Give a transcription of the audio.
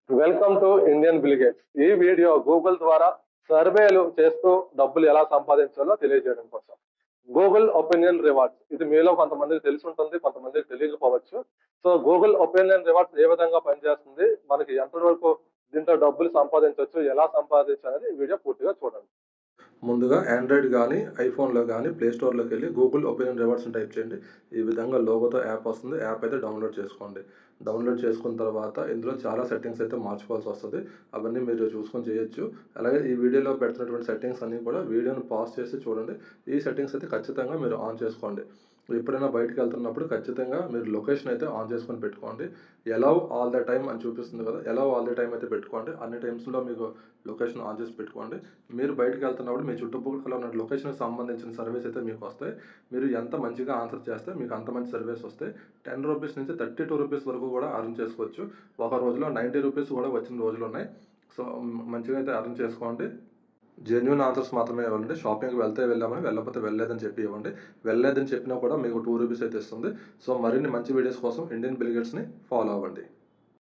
Welcome to Indian Bill Gates. ఈ video Google ద్వారా సర్వేలు చేస్తూ డబ్బులు ఎలా సంపాదించాలో తెలియజేయడం కోసం. గూగుల్ ఒపీనియన్ రివార్డ్స్ ఇది మీలో కొంతమందికి తెలిసి ఉంటుంది, కొంతమందికి తెలియకపోవచ్చు. సో గూగుల్ ఒపీనియన్ రివార్డ్స్ ఏ విధంగా పనిచేస్తుంది, మనకి ఎంతవరకు దీంట్లో డబ్బులు సంపాదించవచ్చు, ఎలా సంపాదించాలని ఈ వీడియో పూర్తిగా చూడండి. ముందుగా ఆండ్రాయిడ్ కానీ ఐఫోన్లో కానీ ప్లే స్టోర్లోకి వెళ్ళి గూగుల్ ఒపీనియన్ రివార్డ్స్ టైప్ చేయండి. ఈ విధంగా లోగోతో యాప్ వస్తుంది. యాప్ అయితే డౌన్లోడ్ చేసుకోండి. డౌన్లోడ్ చేసుకున్న తర్వాత ఇందులో చాలా సెట్టింగ్స్ అయితే మార్చుకోవాల్సి వస్తుంది. అవన్నీ మీరు చూసుకొని చేయొచ్చు. అలాగే ఈ వీడియోలో పెడుతున్నటువంటి సెట్టింగ్స్ అన్నీ కూడా వీడియోని పాజ్ చేసి చూడండి. ఈ సెట్టింగ్స్ అయితే ఖచ్చితంగా మీరు ఆన్ చేసుకోండి. ఎప్పుడైనా బయటకు వెళ్తున్నప్పుడు ఖచ్చితంగా మీరు లొకేషన్ అయితే ఆన్ చేసుకొని పెట్టుకోండి. ఎలౌ ఆల్ ద టైమ్ అని చూపిస్తుంది కదా, ఎలౌ ఆల్ ద టైమ్ అయితే పెట్టుకోండి. అన్ని టైమ్స్లో మీకు లొకేషన్ ఆన్ చేసి పెట్టుకోండి. మీరు బయటకు వెళ్తున్నప్పుడు మీ చుట్టుపక్కల ఉన్న లొకేషన్కి సంబంధించిన సర్వీస్ అయితే మీకు వస్తాయి. మీరు ఎంత మంచిగా ఆన్సర్ చేస్తే మీకు అంత మంచి సర్వీస్ వస్తాయి. 10 రూపీస్ నుంచి 32 రూపీస్ వరకు కూడా అర్న్ చేసుకోవచ్చు. ఒక రోజులో 90 రూపీస్ కూడా వచ్చిన రోజులు ఉన్నాయి. సో మంచిగా అయితే అర్న్ చేసుకోండి. జెన్యూన్ ఆన్సర్స్ మాత్రమే ఇవ్వాలండి. షాపింగ్కి వెళ్ళామని, వెళ్ళకపోతే వెళ్ళలేదని చెప్పి ఇవ్వండి. వెళ్ళలేదని చెప్పినా కూడా మీకు 2 రూపీస్ అయితే ఇస్తుంది. సో మరిన్ని మంచి వీడియోస్ కోసం ఇండియన్ బిలిగేట్స్ని ఫాలో అవ్వండి.